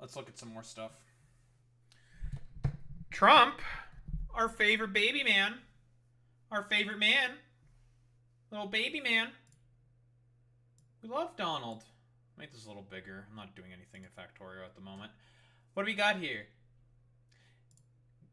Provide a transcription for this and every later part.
Let's look at some more stuff. Trump, our favorite baby man. Our favorite man. Little baby man. We love Donald. Make this a little bigger. I'm not doing anything in Factorio at the moment. What do we got here?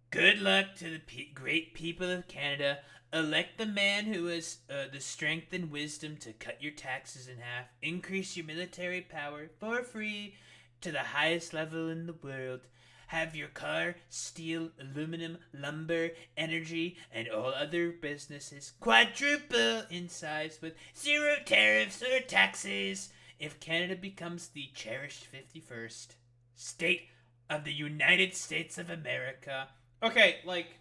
Good luck to the great people of Canada. Elect the man who has the strength and wisdom to cut your taxes in half, increase your military power for free to the highest level in the world. Have your car, steel, aluminum, lumber, energy, and all other businesses quadruple in size with zero tariffs or taxes if Canada becomes the cherished 51st state of the United States of America. Okay, like,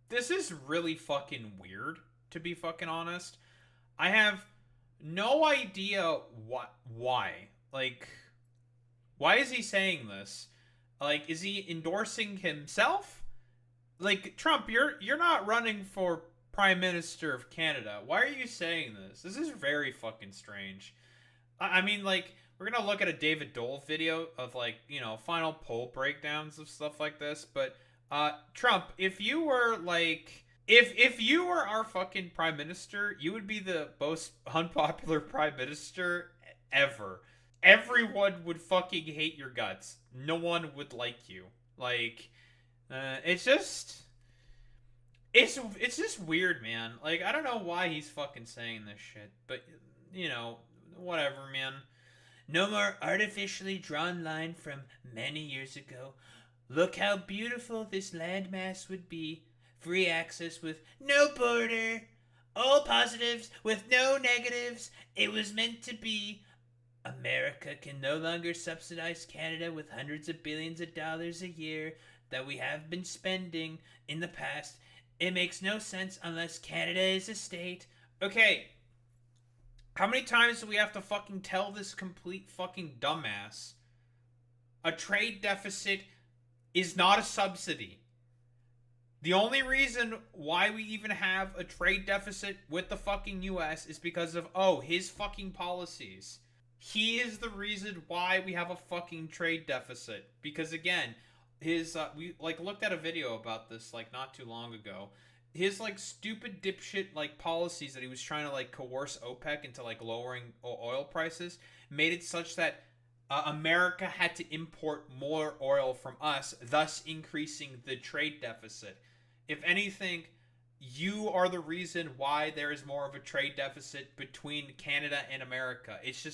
this is really fucking weird, to be fucking honest. I have no idea why. Like, why is he saying this? Like, is he endorsing himself? Like, Trump, you're not running for Prime Minister of Canada. Why are you saying this? This is very fucking strange. I mean, like, we're gonna look at a David Dole video of, like, final poll breakdowns of stuff like this. But Trump, if you were like, if you were our fucking prime minister, you would be the most unpopular prime minister ever. Everyone would fucking hate your guts. No one would like you. Like, it's just. It's just weird, man. Like, I don't know why he's fucking saying this shit, but whatever, man. No more artificially drawn line from many years ago. Look how beautiful this landmass would be. Free access with no border. All positives with no negatives. It was meant to be. America can no longer subsidize Canada with hundreds of billions of dollars a year that we have been spending in the past. It makes no sense unless Canada is a state. Okay, how many times do we have to fucking tell this complete fucking dumbass? A trade deficit is not a subsidy. The only reason why we even have a trade deficit with the fucking US is because of, his fucking policies. He is the reason why we have a fucking trade deficit. Because again, we looked at a video about this like not too long ago. His like stupid dipshit like policies that he was trying to like coerce OPEC into like lowering oil prices made it such that America had to import more oil from us, thus increasing the trade deficit. If anything, you are the reason why there is more of a trade deficit between Canada and America. It's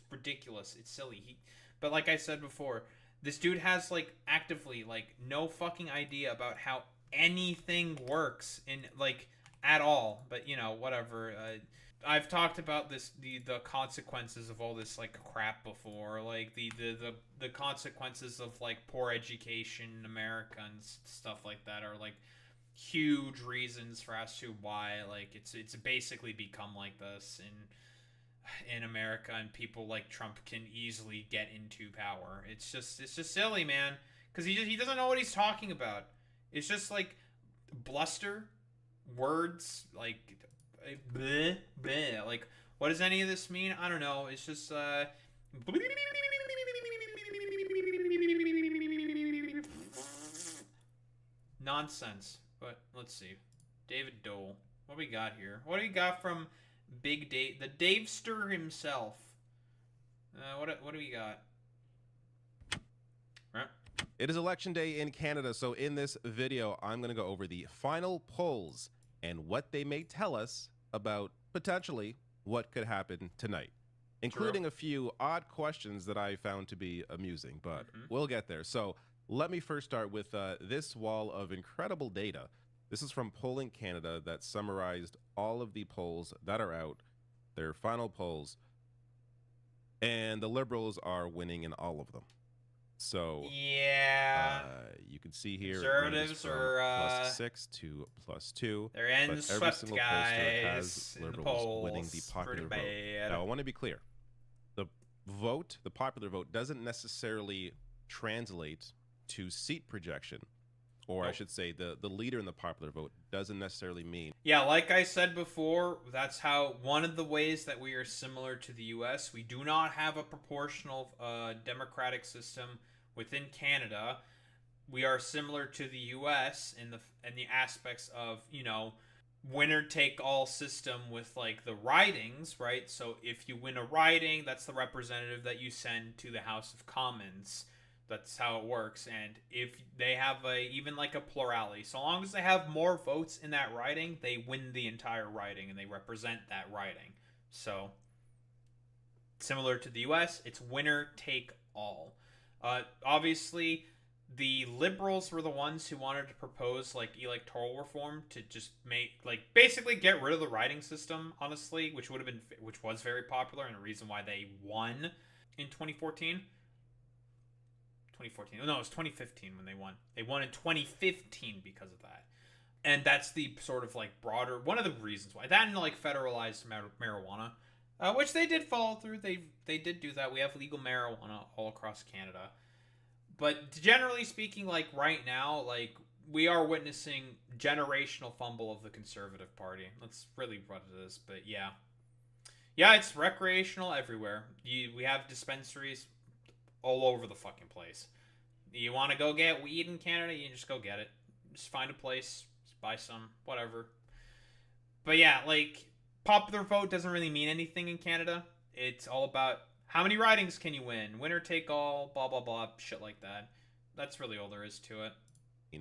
ridiculous. It's silly. But like I said before, this dude has like actively like no fucking idea about how anything works in like at all. But whatever. I've talked about the consequences of all this like crap before, like the consequences of like poor education in America and stuff like that are like huge reasons for as to why like it's basically become like this in America, and people like Trump can easily get into power. It's just silly, man, because he doesn't know what he's talking about. It's just like bluster, words, like bleh, bleh. Like, what does any of this mean? I don't know. It's just nonsense. But let's see. David Dole. What do we got here? What do we got from Big Dave, the Davester himself? What do we got? Right. It is election day in Canada, so in this video, I'm going to go over the final polls and what they may tell us about potentially what could happen tonight, including a few odd questions that I found to be amusing, but we'll get there. So let me first start with this wall of incredible data. This is from Polling Canada that summarized all of the polls that are out, their final polls, and the Liberals are winning in all of them. So yeah, you can see here conservatives are +6 to +2. They're end swept, guys. Has Liberals winning the popular vote. Now, I want to be clear: the popular vote, doesn't necessarily translate to seat projection or I Nope. should say the leader in the popular vote, doesn't necessarily mean. Yeah, like I said before, that's how one of the ways that we are similar to the US. We do not have a proportional democratic system within Canada. We are similar to the US in the aspects of, you know, winner take all system with like the ridings, right? So if you win a riding, that's the representative that you send to the House of Commons. That's how it works. And if they have a even like a plurality, so long as they have more votes in that riding, they win the entire riding and they represent that riding. So similar to the US, it's winner take all. Obviously, the liberals were the ones who wanted to propose like electoral reform to just make like basically get rid of the riding system, honestly, which was very popular and a reason why they won in 2014. 2014. No, it was 2015 when they won. They won in 2015 because of that. And that's the sort of like broader one of the reasons why that and like federalized marijuana, which they did follow through. They did do that. We have legal marijuana all across Canada. But generally speaking, like right now, like we are witnessing generational fumble of the Conservative Party. That's really what it is. But yeah, yeah, it's recreational everywhere. We have dispensaries all over the fucking place. You want to go get weed in Canada? You just go get it. Just find a place, just buy some, whatever. But yeah, like popular vote doesn't really mean anything in Canada. It's all about how many ridings can you win, winner take all, blah blah blah, shit like that. That's really all there is to it.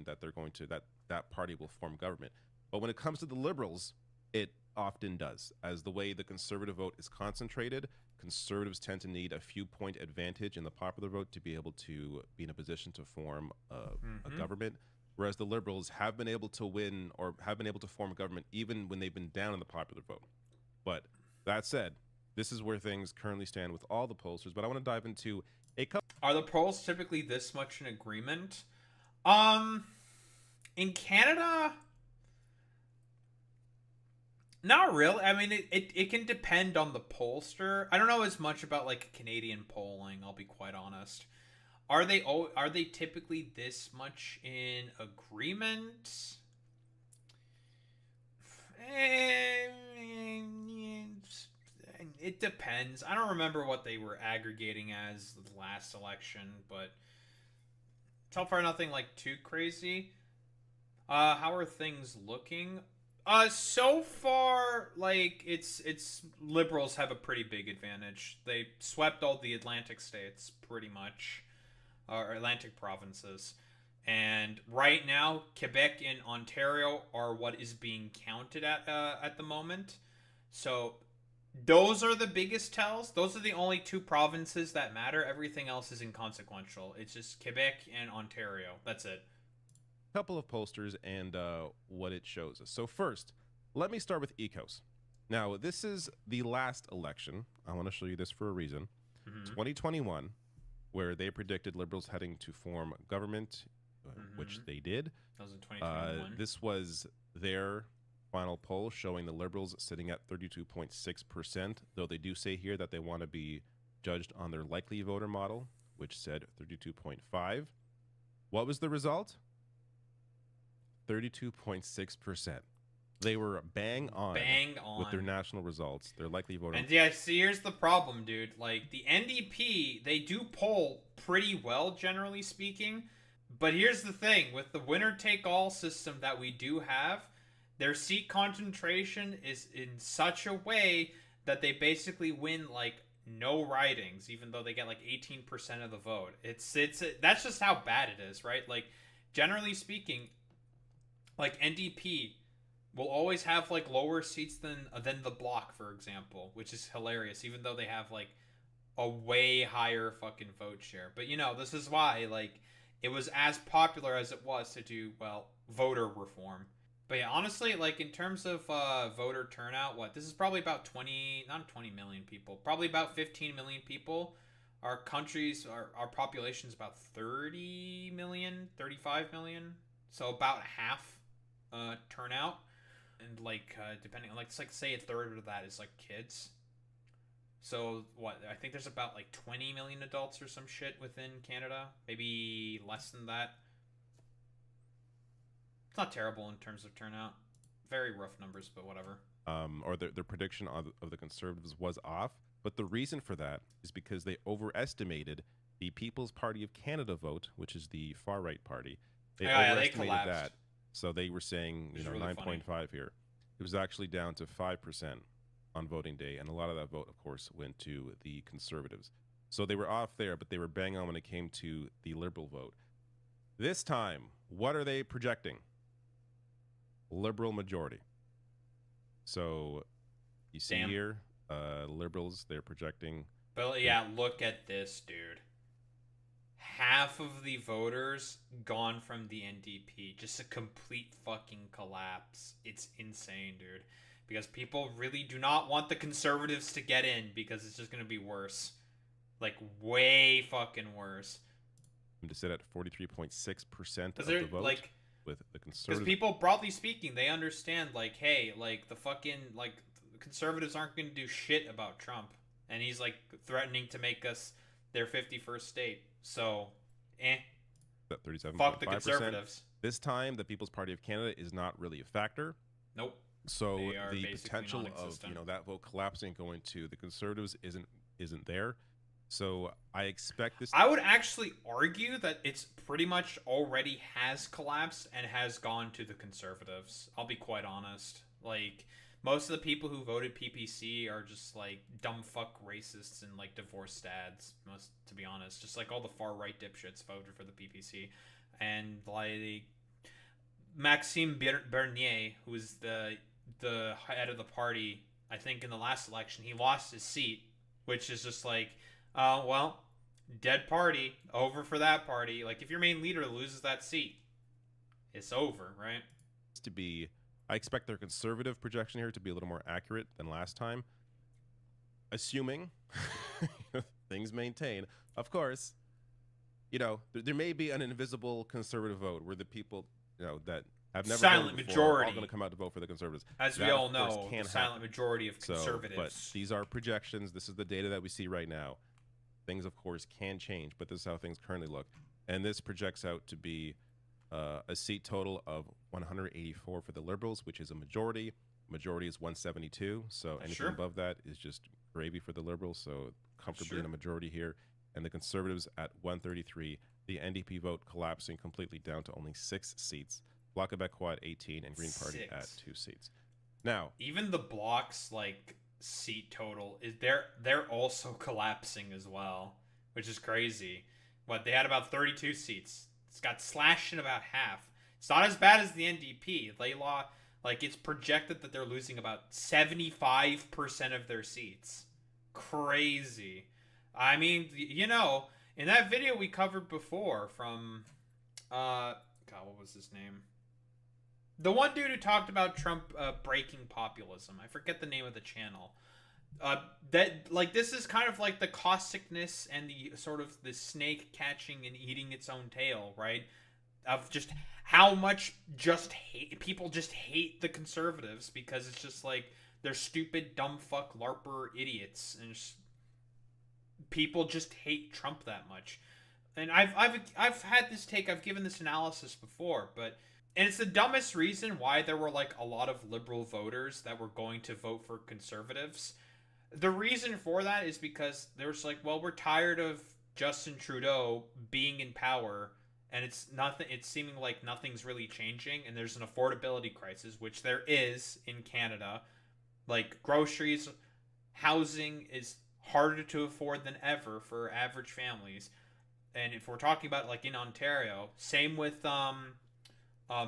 That they're going to that party will form government. But when it comes to the liberals, it often does. As the way the conservative vote is concentrated, conservatives tend to need a few point advantage in the popular vote to be able to be in a position to form a government, whereas the liberals have been able to win or have been able to form a government even when they've been down in the popular vote. But that said, this is where things currently stand with all the pollsters, but I want to dive into a couple. Are the polls typically this much in agreement? In Canada, not really. I mean, it can depend on the pollster. I don't know as much about like Canadian polling. I'll be quite honest. Are they typically this much in agreement? It depends. I don't remember what they were aggregating as the last election, but so far nothing like too crazy. How are things looking? So far, like it's liberals have a pretty big advantage. They swept all the Atlantic states pretty much, or Atlantic provinces, and right now Quebec and Ontario are what is being counted at the moment. So those are the biggest tells. Those are the only two provinces that matter. Everything else is inconsequential. It's just Quebec and Ontario. That's it. Couple of posters and what it shows us. So first, let me start with ECOS. Now, this is the last election. I want to show you this for a reason. 2021, where they predicted liberals heading to form government, which they did. That was in 2021. This was their final poll showing the liberals sitting at 32.6%, though they do say here that they want to be judged on their likely voter model, which said 32.5. What was the result? 32.6%. They were bang on with their national results, their likely voter. And yeah, see, here's the problem, dude. Like, the NDP, they do poll pretty well, generally speaking. But here's the thing. With the winner-take-all system that we do have, their seat concentration is in such a way that they basically win, like, no ridings, even though they get, like, 18% of the vote. That's just how bad it is, right? Like, generally speaking, like NDP will always have like lower seats than the Bloc, for example, which is hilarious, even though they have like a way higher fucking vote share. But you know, this is why like it was as popular as it was to do voter reform. But yeah, honestly, like in terms of voter turnout, this is probably about 20 million people, probably about 15 million people. Our population is about 30 million, 35 million, so about half turnout, and like depending on like say a third of that is like kids. So I think there's about like 20 million adults or some shit within Canada, maybe less than that. It's not terrible in terms of turnout. Very rough numbers, but whatever. Or their prediction of the conservatives was off. But the reason for that is because they overestimated the People's Party of Canada vote, which is the far right party. They overestimated collapsed. that. So they were saying, Really 9.5 here. It was actually down to 5% on voting day. And a lot of that vote, of course, went to the conservatives. So they were off there, but they were bang on when it came to the liberal vote. This time, what are they projecting? Liberal majority. So you see here, liberals, they're projecting. But yeah, look at this, dude. Half of the voters gone from the NDP. Just a complete fucking collapse. It's insane, dude. Because people really do not want the conservatives to get in because it's just going to be worse. Like, way fucking worse. To sit at 43.6% of the vote, like, with the conservatives. Because people, broadly speaking, they understand, like, hey, like, the fucking, like, conservatives aren't going to do shit about Trump. And he's, like, threatening to make us their 51st state. So, At 37.5%. Fuck the conservatives. This time, the People's Party of Canada is not really a factor. Nope. So the potential of that vote collapsing going to the conservatives isn't there. So I expect this. I would actually argue that it's pretty much already has collapsed and has gone to the conservatives. I'll be quite honest. Like, most of the people who voted PPC are just like dumb fuck racists and like divorce dads. Most, to be honest, just like all the far right dipshits voted for the PPC, and like Maxime Bernier, who is the head of the party. I think in the last election he lost his seat, which is just like, well, dead party, over for that party. Like, if your main leader loses that seat, it's over, right? I expect their conservative projection here to be a little more accurate than last time, assuming things maintain. Of course, there may be an invisible conservative vote where the people, that have never silent voted majority before are all going to come out to vote for the conservatives. As we all know, the silent majority of conservatives. But these are projections. This is the data that we see right now. Things, of course, can change, but this is how things currently look. And this projects out to be a seat total of 184 for the Liberals, which is a majority. Majority is 172, so anything above that is just gravy for the Liberals, so comfortably in a majority here. And the Conservatives at 133. The NDP vote collapsing completely down to only 6 seats. Bloc Québécois at 18 and Green Party at 2 seats. Now, even the Bloc's like seat total is they're also collapsing as well, which is crazy. What, they had about 32 seats. It's got slashed in about half. It's not as bad as the NDP. It's projected that they're losing about 75% of their seats. Crazy. I mean, in that video we covered before from God, what was his name? The one dude who talked about Trump breaking populism. I forget the name of the channel. This is kind of like the causticness and the sort of the snake catching and eating its own tail, right? Of just how much people just hate the conservatives because it's just like they're stupid, dumb fuck, LARPer idiots, and people just hate Trump that much. And I've had this take, I've given this analysis before, and it's the dumbest reason why there were like a lot of liberal voters that were going to vote for conservatives. The reason for that is because there's like, well, we're tired of Justin Trudeau being in power, and it's seeming like nothing's really changing, and there's an affordability crisis, which there is in Canada. Like, groceries, housing is harder to afford than ever for average families. And if we're talking about like in Ontario, same with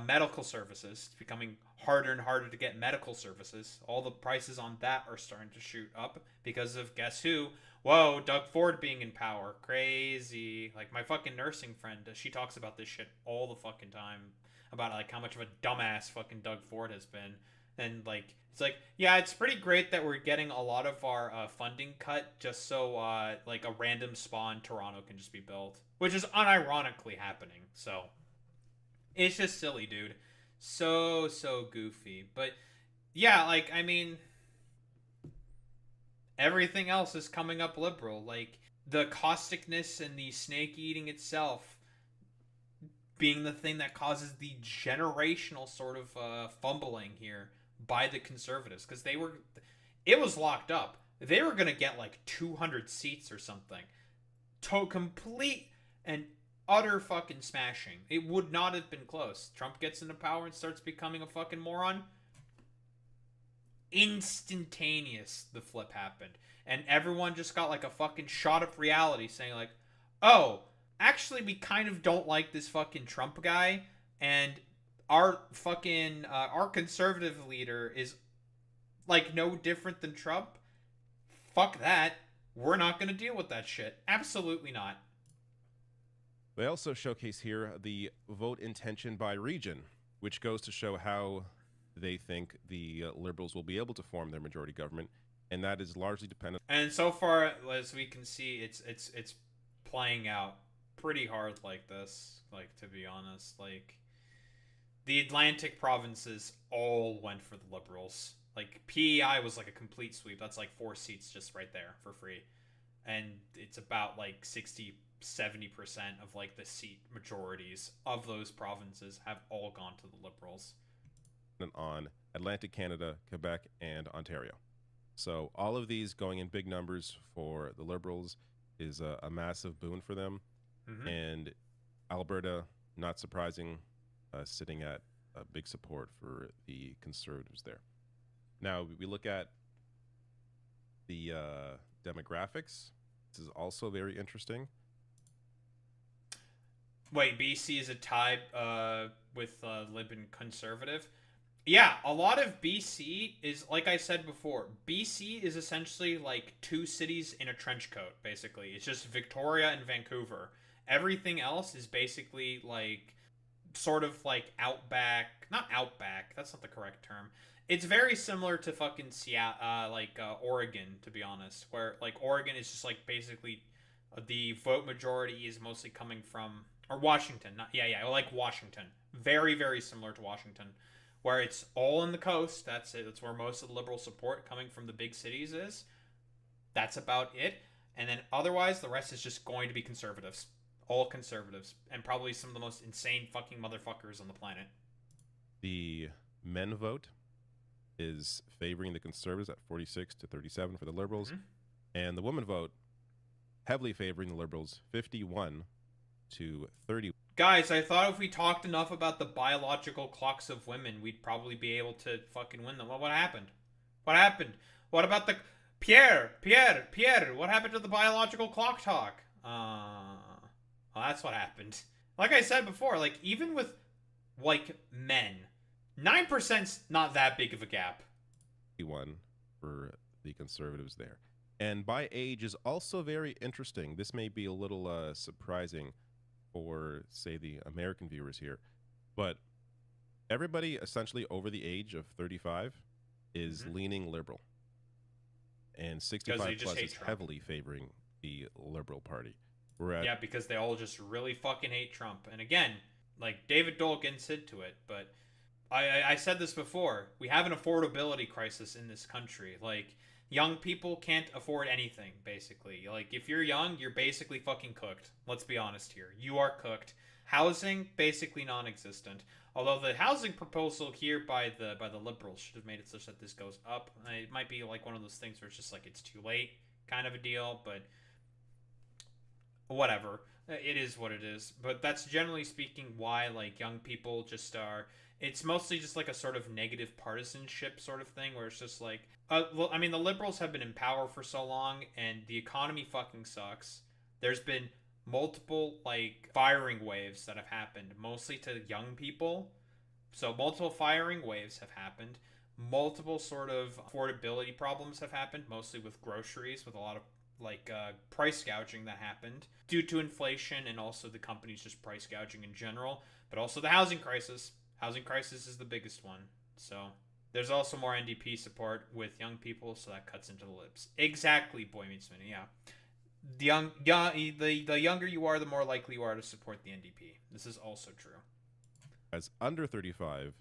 medical services. It's becoming harder and harder to get medical services. All the prices on that are starting to shoot up because of, guess who? Whoa, Doug Ford being in power. Crazy. Like, my fucking nursing friend, she talks about this shit all the fucking time, about like how much of a dumbass fucking Doug Ford has been. And like, it's like, yeah, it's pretty great that we're getting a lot of our funding cut just so like a random spa in Toronto can just be built, which is unironically happening. So it's just silly, dude. So goofy. But yeah, like, I mean, everything else is coming up liberal. Like, the causticness and the snake eating itself, being the thing that causes the generational sort of fumbling here by the conservatives, because it was locked up. They were gonna get like 200 seats or something. To complete and utter fucking smashing. It would not have been close. Trump gets into power and starts becoming a fucking moron. Instantaneous, the flip happened. And everyone just got like a fucking shot of reality saying like, oh, actually we kind of don't like this fucking Trump guy, and our fucking our conservative leader is like no different than Trump. Fuck that. We're not going to deal with that shit. Absolutely not. They also showcase here the vote intention by region, which goes to show how they think the Liberals will be able to form their majority government, and that is largely dependent. And so far as we can see, it's playing out pretty hard like this. Like, to be honest, like the Atlantic provinces all went for the Liberals. Like PEI was like a complete sweep. That's like 4 seats just right there for free, and it's about like 60-70% of like the seat majorities of those provinces have all gone to the Liberals. On Atlantic Canada, Quebec, and Ontario. So all of these going in big numbers for the Liberals is a massive boon for them. Mm-hmm. And Alberta, not surprising, sitting at a big support for the Conservatives there. Now, we look at the demographics. This is also very interesting. Wait, BC is a tie with Lib and Conservative? Yeah, a lot of BC is, like I said before, BC is essentially like 2 cities in a trench coat, basically. It's just Victoria and Vancouver. Everything else is basically like sort of like outback, not outback, that's not the correct term. It's very similar to fucking Seattle, Oregon, to be honest, where like Oregon is just like basically the vote majority is mostly coming from, or Washington, like Washington. Very, very similar to Washington, where it's all in the coast. That's it. That's where most of the Liberal support coming from the big cities is. That's about it. And then otherwise, the rest is just going to be conservatives. All conservatives. And probably some of the most insane fucking motherfuckers on the planet. The men vote is favoring the Conservatives at 46-37 for the Liberals. Mm-hmm. And the women vote heavily favoring the Liberals, 51-30. Guys, I thought if we talked enough about the biological clocks of women, we'd probably be able to fucking win them. Well, what happened? What happened? What about the... Pierre, what happened to the biological clock talk? Well, that's what happened. Like I said before, like, even with, like, men, 9%'s not that big of a gap. One for the Conservatives there. And by age is also very interesting. This may be a little surprising for, say, the American viewers here, but everybody essentially over the age of 35 is leaning liberal, and 65 plus is heavily favoring the Liberal Party. Yeah, because they all just really fucking hate Trump. And again, like, David Dole gets into it, but I said this before, we have an affordability crisis in this country. Like, young people can't afford anything, basically. Like, if you're young, you're basically fucking cooked. Let's be honest here. You are cooked. Housing, basically non-existent. Although the housing proposal here by the Liberals should have made it such that this goes up. It might be like one of those things where it's just like it's too late kind of a deal, but whatever. It is what it is. But that's generally speaking why, like, young people just are... It's mostly just like a sort of negative partisanship sort of thing where it's just like... well, I mean, the Liberals have been in power for so long, and the economy fucking sucks. There's been multiple, like, firing waves that have happened, mostly to young people. So multiple firing waves have happened. Multiple sort of affordability problems have happened, mostly with groceries, with a lot of, like, price gouging that happened due to inflation and also the companies just price gouging in general, but also the housing crisis. Housing crisis is the biggest one. So there's also more NDP support with young people, so that cuts into the Libs. Exactly, Boy Meets Minnie, yeah. The younger you are, the more likely you are to support the NDP. This is also true. As under 35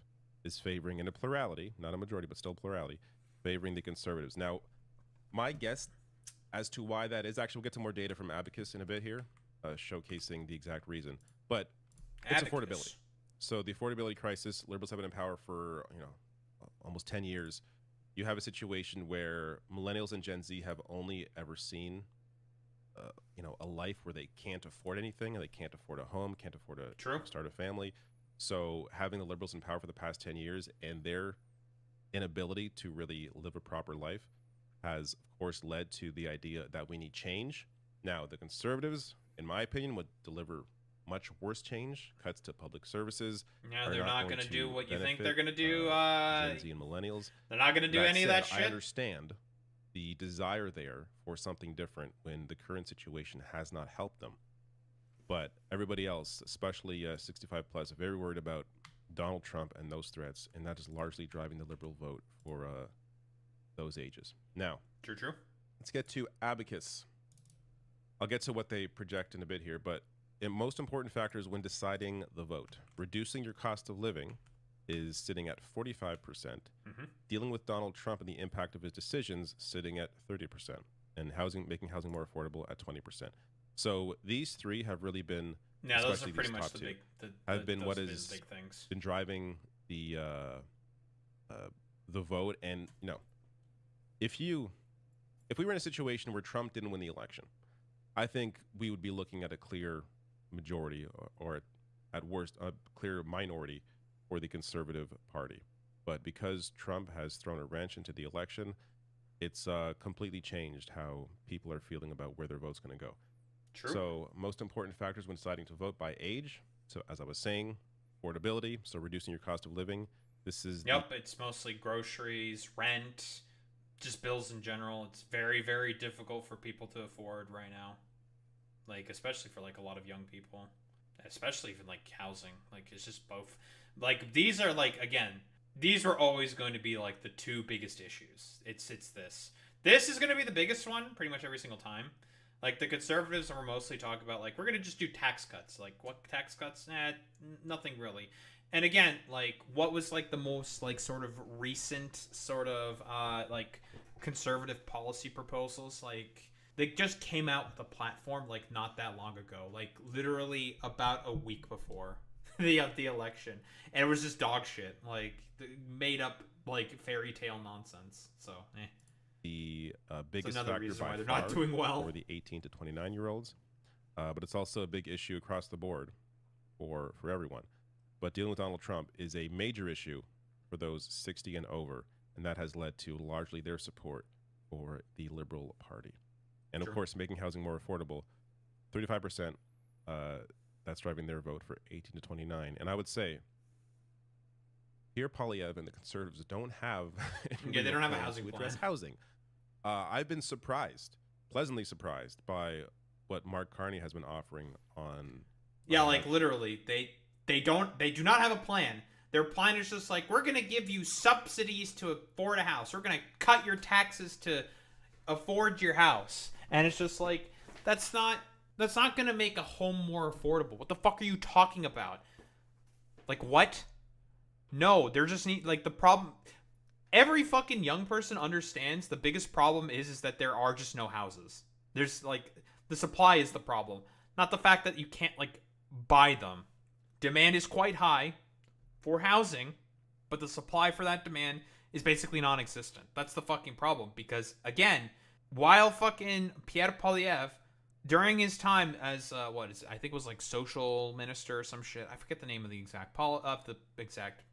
is favoring, in a plurality, not a majority, but still plurality, favoring the Conservatives. Now, my guess as to why that is, actually we'll get to more data from Abacus in a bit here, showcasing the exact reason. But It's Abacus. affordability. So the affordability crisis, liberals have been in power for, almost 10 years. You have a situation where millennials and Gen Z have only ever seen, a life where they can't afford anything, and they can't afford a home, can't afford to True. start a family. So having the liberals in power for the past 10 years and their inability to really live a proper life has, of course, led to the idea that we need change. Now, the conservatives, in my opinion, would deliver much worse change, cuts to public services. Yeah, are they're not going going to do what you think benefit, they're going to do. Gen Z and millennials. They're not going to do That any of said, that shit. I understand the desire there for something different when the current situation has not helped them. But everybody else, especially 65 plus, are very worried about Donald Trump and those threats, and that is largely driving the liberal vote for those ages. Now, True. let's get to Abacus. I'll get to what they project in a bit here, but most important factors when deciding the vote. Reducing your cost of living is sitting at 45%. Dealing with Donald Trump and the impact of his decisions sitting at 30%. And making housing more affordable at 20%. So these three have really been, Yeah, those are especially pretty these much top the two, big, have been what those has big things. been driving the vote. And if we were in a situation where Trump didn't win the election, I think we would be looking at a clear majority, or at worst a clear minority for the Conservative Party. But because Trump has thrown a wrench into the election, it's completely changed how people are feeling about where their vote's going to go. True. So most important factors when deciding to vote by age. So as I was saying, affordability, so reducing your cost of living. This is it's mostly groceries, rent, just bills in general. It's very, very difficult for people to afford right now. Like, especially for like a lot of young people, especially even like housing. Like, it's just both. Like, these are like, again, these are always going to be like the two biggest issues. It's this. This is going to be the biggest one pretty much every single time. Like, the conservatives are mostly talking about like, we're going to just do tax cuts. Like, what tax cuts? Nothing really. And again, like, what was like the most like sort of recent sort of like conservative policy proposals? Like, they just came out with a platform like not that long ago, like literally about a week before the election, and it was just dog shit, like made up like fairy tale nonsense. So the biggest another factor reason by why they're far not doing well for the 18 to 29 year olds, but it's also a big issue across the board for everyone. But dealing with Donald Trump is a major issue for those 60 and over, and that has led to largely their support for the Liberal Party. And of course, making housing more affordable, 35%, that's driving their vote for 18 to 29. And I would say, Pierre Poilievre and the Conservatives don't have they don't have a housing to plan. address housing. I've been pleasantly surprised by what Mark Carney has been offering on. Yeah, like literally, they do not have a plan. Their plan is just like, we're gonna give you subsidies to afford a house. We're gonna cut your taxes to afford your house. And it's just like, that's not going to make a home more affordable. What the fuck are you talking about? Like, what? No, they're just like, the problem, every fucking young person understands the biggest problem is that there are just no houses. There's like, the supply is the problem, not the fact that you can't like buy them. Demand is quite high for housing, but the supply for that demand is basically non-existent. That's the fucking problem, because again, while fucking Pierre Poilievre, during his time as I think it was like social minister or some shit. I forget the name of the exact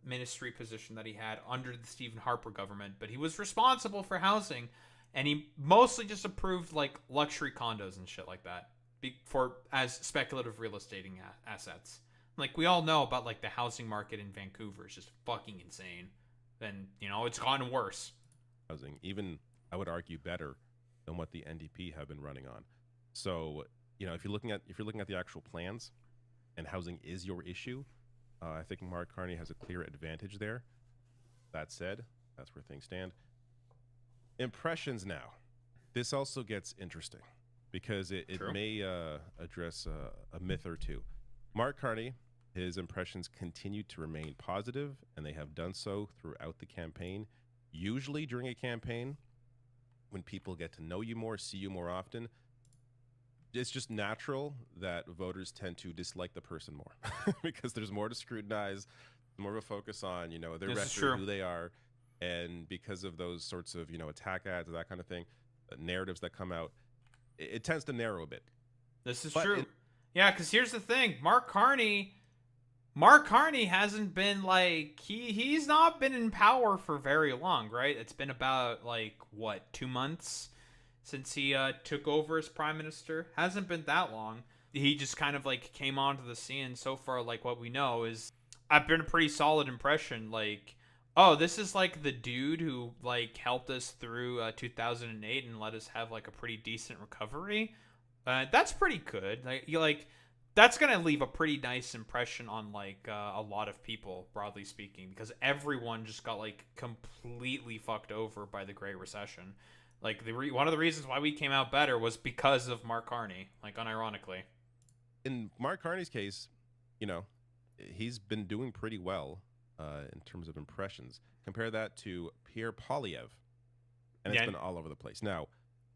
ministry position that he had under the Stephen Harper government, but he was responsible for housing, and he mostly just approved like luxury condos and shit like that as speculative real estate assets. Like, we all know about like the housing market in Vancouver is just fucking insane. And it's gotten worse. Housing, even I would argue better than what the NDP have been running on. So, if you're looking at the actual plans, and housing is your issue, I think Mark Carney has a clear advantage there. That said, that's where things stand. Impressions now. This also gets interesting because it may address a myth or two. Mark Carney, his impressions continue to remain positive, and they have done so throughout the campaign. Usually during a campaign, when people get to know you more, see you more often, It's just natural that voters tend to dislike the person more because there's more to scrutinize, more of a focus on, their This is record, true. who they are. And because of those sorts of, attack ads or that kind of thing, narratives that come out, it tends to narrow a bit. This is But true. Yeah, because here's the thing, Mark Carney hasn't been like he's not been in power for very long, right? It's been about like what 2 months since he took over as prime minister. Hasn't been that long. He just kind of like came onto the scene. So far, like what we know is, I've been a pretty solid impression. Like, oh, this is like the dude who like helped us through 2008 and let us have like a pretty decent recovery. That's pretty good. Like you like that's gonna leave a pretty nice impression on like a lot of people, broadly speaking, because everyone just got like completely fucked over by the Great Recession. Like one of the reasons why we came out better was because of Mark Carney, like unironically. in Mark Carney's case, you know, he's been doing pretty well in terms of impressions. Compare that to Pierre Polyev, and it's Yeah, been all over the place. Now,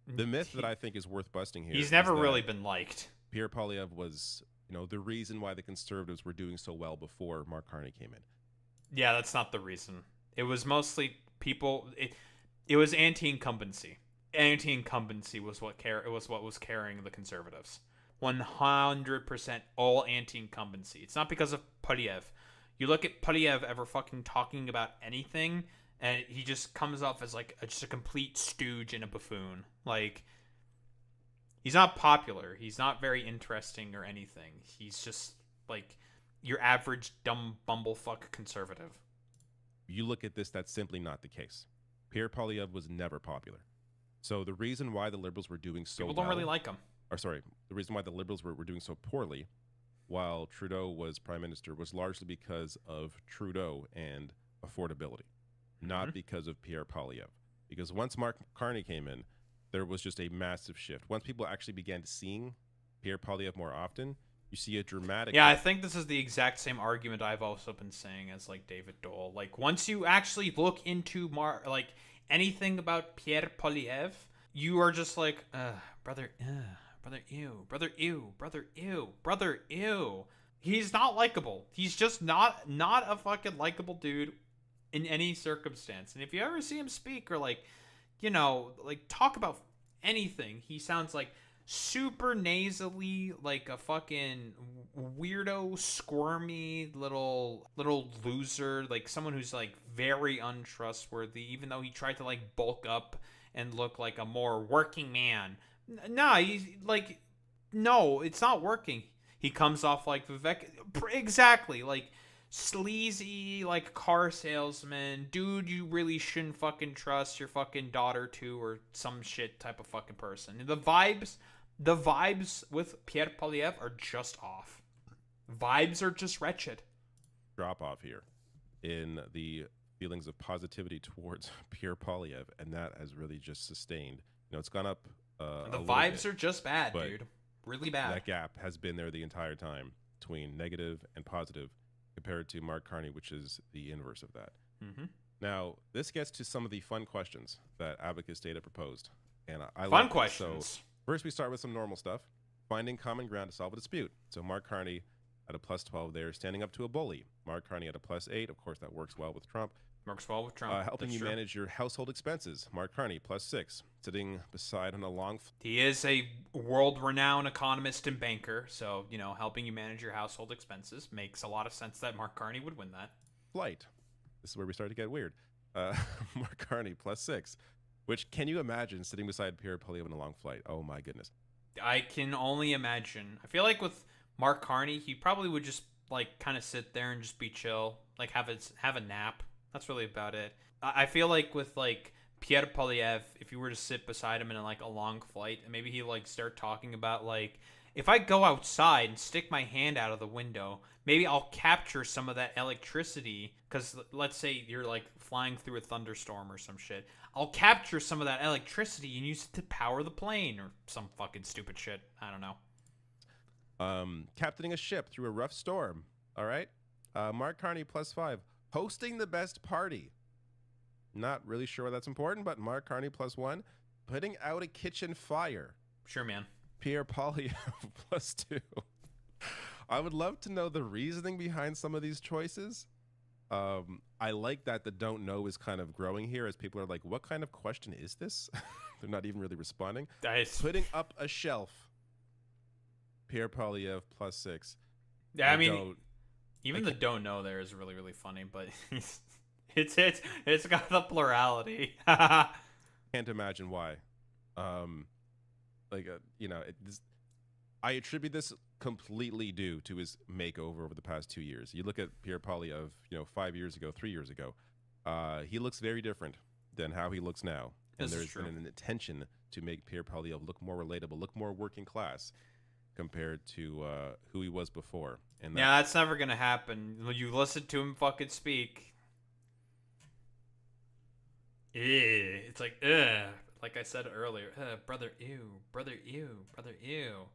the myth that I think is worth busting here he's is never that really been liked. Pierre Polyev was, the reason why the conservatives were doing so well before Mark Carney came in. Yeah, that's not the reason. It was mostly people. It was anti-incumbency. Anti-incumbency was what was carrying the conservatives. 100% all anti-incumbency. It's not because of Polyev. You look at Polyev ever fucking talking about anything, and he just comes off as like just a complete stooge and a buffoon. Like, he's not popular. He's not very interesting or anything. He's just like your average dumb bumblefuck conservative. You look at this, that's simply not the case. Pierre Polyev was never popular. So the reason why the liberals were doing so People don't well, really like him. or sorry, the reason why the liberals were doing so poorly while Trudeau was prime minister was largely because of Trudeau and affordability, not because of Pierre Polyev. Because once Mark Carney came in, there was just a massive shift. Once people actually began seeing Pierre Polyev more often, you see a dramatic. Yeah, I think this is the exact same argument I've also been saying as like David Dole. Like once you actually look into like anything about Pierre Polyev, you are just like, brother, brother, ew, brother, ew, brother, ew, brother, ew. He's not likable. He's just not a fucking likable dude in any circumstance. And if you ever see him speak or like, like talk about anything, he sounds like super nasally, like a fucking weirdo, squirmy little loser, like someone who's like very untrustworthy, even though he tried to like bulk up and look like a more working man. Nah, he's like, no, it's not working. He comes off like Vivek, exactly, like sleazy, like car salesman, dude you really shouldn't fucking trust your fucking daughter to, or some shit type of fucking person. And the vibes with Pierre Polyev are just off. Vibes are just wretched. Drop off here in the feelings of positivity towards Pierre Polyev, and that has really just sustained. It's gone up. The vibes are just bad, dude. Really bad. That gap has been there the entire time between negative and positive, compared to Mark Carney, which is the inverse of that. Mm-hmm. Now, this gets to some of the fun questions that Abacus Data proposed, and I fun love questions. So first, we start with some normal stuff: finding common ground to solve a dispute. So Mark Carney at a +12 there, standing up to a bully. Mark Carney at a +8. Of course, that works well with Trump. Works well with Trump. Helping you manage your household expenses. Mark Carney +6. Sitting beside on a long. He is a world-renowned economist and banker, so helping you manage your household expenses makes a lot of sense that Mark Carney would win that. Flight. This is where we start to get weird. Mark Carney +6. Which, can you imagine sitting beside Pierre Polyev on a long flight? Oh my goodness. I can only imagine. I feel like with Mark Carney, he probably would just like kind of sit there and just be chill, like have a nap. That's really about it. I feel like with like Pierre Polyev, if you were to sit beside him in like a long flight, and maybe he like start talking about like, if I go outside and stick my hand out of the window, maybe I'll capture some of that electricity. Because let's say you're like flying through a thunderstorm or some shit. I'll capture some of that electricity and use it to power the plane or some fucking stupid shit. I don't know. Captaining a ship through a rough storm. All right. Mark Carney +5. Hosting the best party. Not really sure why that's important, but Mark Carney +1. Putting out a kitchen fire. Sure, man. Pierre Poilievre +2. I would love to know the reasoning behind some of these choices. I like that the don't know is kind of growing here as people are like, what kind of question is this? They're not even really responding. Nice. Putting up a shelf. Pierre Poilievre +6. Yeah, I mean, even the don't know there is really, really funny, but it's got the plurality. Can't imagine why. I attribute this completely due to his makeover over the past 2 years. You look at Pierre Poilievre, 5 years ago, 3 years ago. He looks very different than how he looks now. And there's been an intention to make Pierre Poilievre look more relatable, look more working class compared to who he was before. And that's never gonna happen. You listen to him fucking speak. It's like, like I said earlier, brother, ew, brother, ew, brother, ew.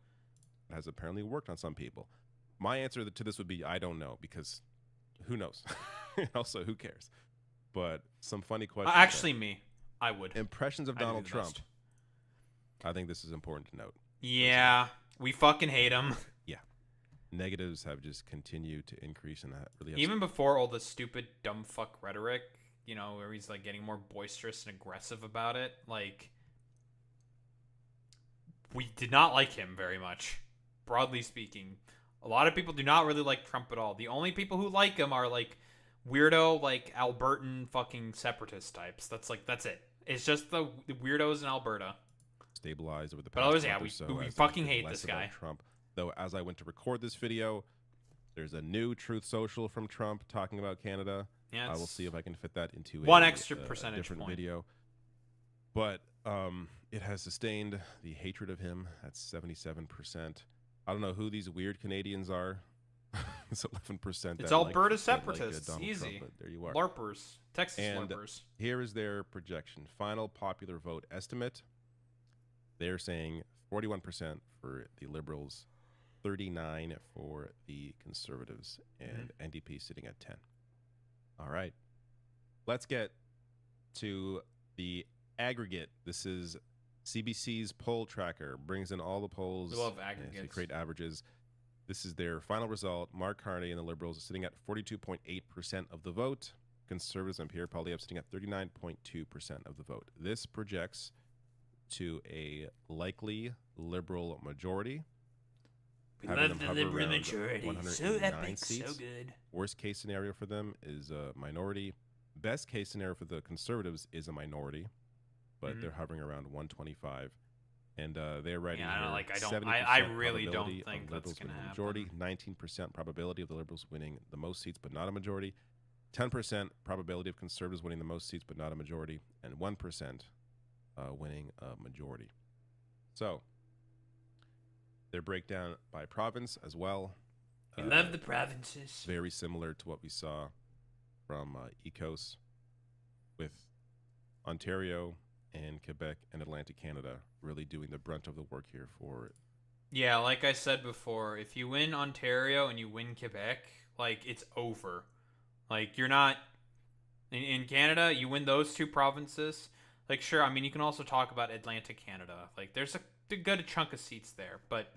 Has apparently worked on some people. My answer to this would be I don't know, because who knows? Also, who cares? But some funny questions. Actually, me. I would. Impressions of Donald Trump. I think this is important to note. Yeah, we fucking hate him. Yeah. Negatives have just continued to increase, and that really even before all the stupid dumb fuck rhetoric, where he's like getting more boisterous and aggressive about it. Like, we did not like him very much. Broadly speaking, a lot of people do not really like Trump at all. The only people who like him are like weirdo, like Albertan fucking separatist types. That's it. It's just the weirdos in Alberta. Stabilized over the past but otherwise, yeah, we fucking hate this guy. Trump. Though, as I went to record this video, there's a new Truth Social from Trump talking about Canada. Yeah, I will see if I can fit that into one extra percentage different point. video. But it has sustained the hatred of him at 77%. I don't know who these weird Canadians are. It's 11%. It's Alberta separatists. Easy. Trump, there you are. LARPers. Texas and LARPers. Here is their projection. Final popular vote estimate. They're saying 41% for the Liberals, 39% for the Conservatives, and NDP sitting at 10%. All right. Let's get to the aggregate. This is CBC's poll tracker. Brings in all the polls. We love aggregates. To create averages. This is their final result. Mark Carney and the Liberals are sitting at 42.8% of the vote. Conservatives and Pierre Poilievre sitting at 39.2% of the vote. This projects to a likely Liberal majority. We love the Liberal majority. So epic, seats. so good. Worst case scenario for them is a minority. Best case scenario for the Conservatives is a minority, but they're hovering around 125. And they're writing I really don't think that's going to happen. Majority, 19% probability of the Liberals winning the most seats, but not a majority. 10% probability of Conservatives winning the most seats, but not a majority. And 1% winning a majority. So, their breakdown by province as well. We love the provinces. Very similar to what we saw from ECOS with Ontario and Quebec and Atlantic Canada really doing the brunt of the work here for. Yeah, like I said before, if you win Ontario and you win Quebec, like, it's over. Like, you're not in Canada, you win those two provinces. Like, sure, I mean, you can also talk about Atlantic Canada. Like, there's a good chunk of seats there, but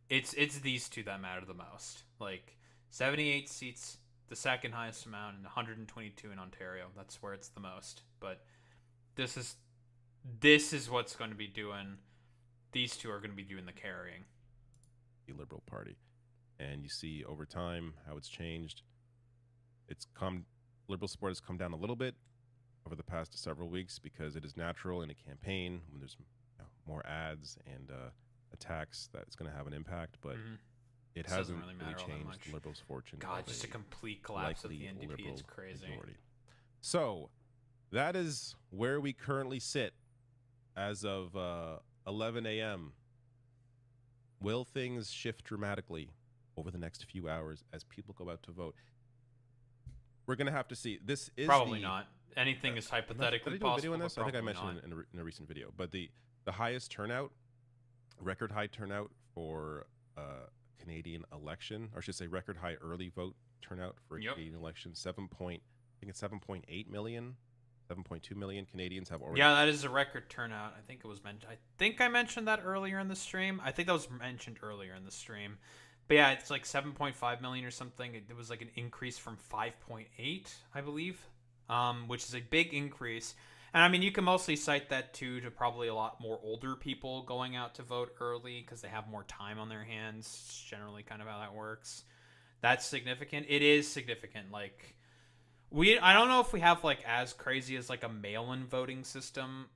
it's these two that matter the most. Like, 78 seats, the second highest amount, and 122 in Ontario. That's where it's the most. But this is what's going to be doing. These two are going to be doing the carrying. The Liberal Party, and you see over time how it's changed. Liberal support has come down a little bit over the past several weeks because it is natural in a campaign when there's more ads and attacks that it's going to have an impact, but it hasn't really changed the Liberals' fortune. God, just a complete collapse of the NDP. It's crazy. Majority. So that is where we currently sit as of 11 a.m. Will things shift dramatically over the next few hours as people go out to vote? We're going to have to see. This is probably not. Anything is hypothetically possible. Video on this? I think I mentioned it in a recent video. But the highest turnout, record high turnout for a Canadian election, or I should say record high early vote turnout for a Canadian election, 7.8 million, 7.2 million Canadians have already. Yeah, that is a record turnout. I think it was mentioned. I think I mentioned that earlier in the stream. I think that was mentioned earlier in the stream. But yeah, it's like 7.5 million or something. It was like an increase from 5.8, I believe, which is a big increase. And I mean, you can mostly cite that to probably a lot more older people going out to vote early because they have more time on their hands. It's generally kind of how that works. That's significant. It is significant. Like, I don't know if we have like as crazy as like a mail-in voting system.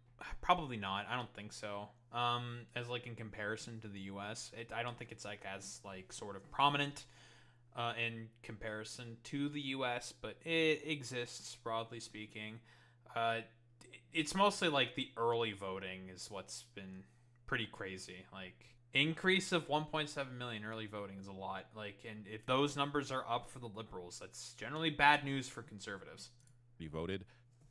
Probably not. I don't think so. As like in comparison to the U.S., I don't think it's like as like sort of prominent in comparison to the U.S., but it exists broadly speaking. It's mostly like the early voting is what's been pretty crazy. Like increase of 1.7 million early voting is a lot. Like, and if those numbers are up for the Liberals, that's generally bad news for conservatives. Voted,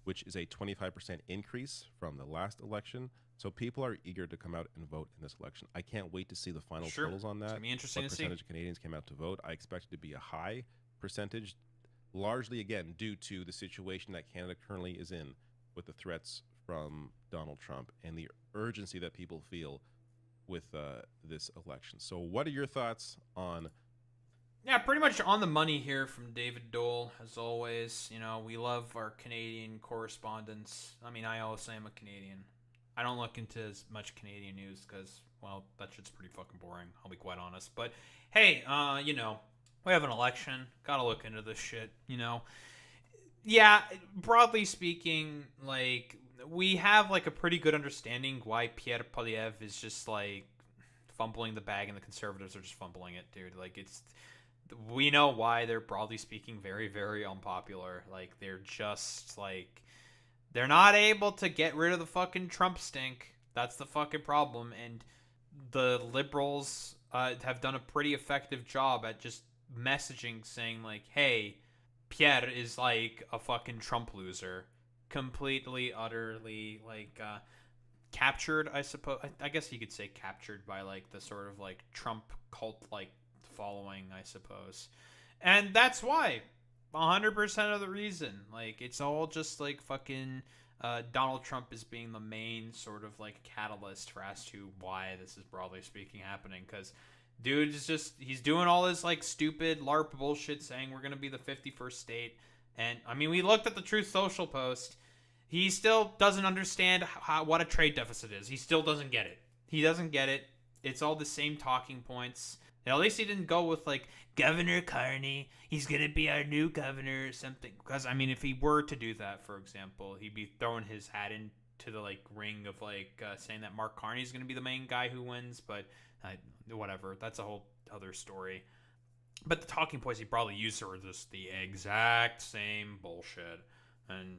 which is a 25% increase from the last election. So people are eager to come out and vote in this election. I can't wait to see the final totals on that. It's gonna be interesting what to see. Percentage of Canadians came out to vote. I expect it to be a high percentage, largely again due to the situation that Canada currently is in with the threats from Donald Trump and the urgency that people feel with this election. So what are your thoughts on? Yeah, pretty much on the money here from David Dole, as always. You know, we love our Canadian correspondents. I mean, I always say I'm a Canadian. I don't look into as much Canadian news because, well, that shit's pretty fucking boring. I'll be quite honest. But hey, you know, we have an election. Gotta look into this shit, you know. Yeah, broadly speaking, like, we have, like, a pretty good understanding why Pierre Poilievre is just, like, fumbling the bag and the Conservatives are just fumbling it, dude. Like, we know why they're, broadly speaking, very, very unpopular. Like, they're just, like, they're not able to get rid of the fucking Trump stink. That's the fucking problem. And the Liberals have done a pretty effective job at just messaging saying, like, hey, Pierre is like a fucking Trump loser. Completely, utterly, like, captured, I suppose. I guess you could say captured by, like, the sort of, like, Trump cult-like following, I suppose. And that's why. 100% of the reason. Like, it's all just, like, fucking Donald Trump is being the main sort of, like, catalyst for as to why this is, broadly speaking, happening. Because dude is just, he's doing all this, like, stupid LARP bullshit saying we're going to be the 51st state. And, I mean, we looked at the Truth Social post. He still doesn't understand what a trade deficit is. He still doesn't get it. He doesn't get it. It's all the same talking points. And at least he didn't go with, like, Governor Carney, he's going to be our new governor or something. Because, I mean, if he were to do that, for example, he'd be throwing his hat into the, like, ring of, like, saying that Mark Carney's going to be the main guy who wins. But whatever. That's a whole other story. But the talking points he probably used are just the exact same bullshit. And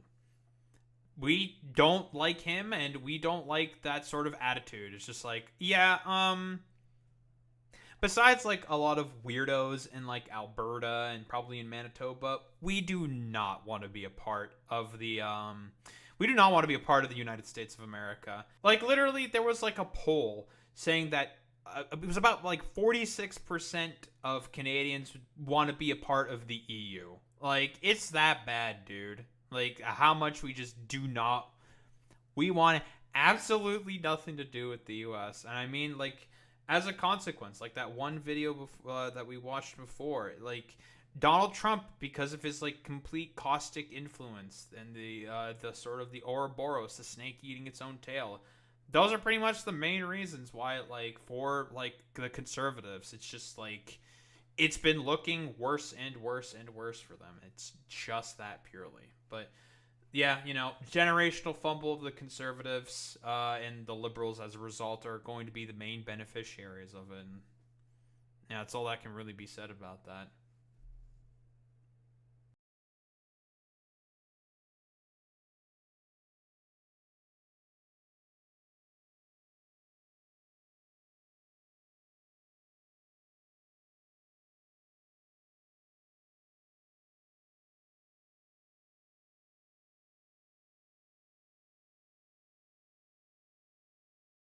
we don't like him, and we don't like that sort of attitude. It's just like, yeah, besides, like, a lot of weirdos in, like, Alberta and probably in Manitoba, we do not want to be a part of the, we do not want to be a part of the United States of America. Like, literally, there was, like, a poll saying that it was about, like, 46% of Canadians want to be a part of the EU. Like, it's that bad, dude. Like, how much we just do not, we want absolutely nothing to do with the U.S. And I mean, like, as a consequence, like that one video that we watched before, like, Donald Trump, because of his, like, complete caustic influence and the sort of the Ouroboros, the snake eating its own tail, those are pretty much the main reasons why, like, for, like, the Conservatives, it's just, like, it's been looking worse and worse and worse for them. It's just that purely. But yeah, you know, generational fumble of the Conservatives and the Liberals as a result are going to be the main beneficiaries of it. And yeah, that's all that can really be said about that.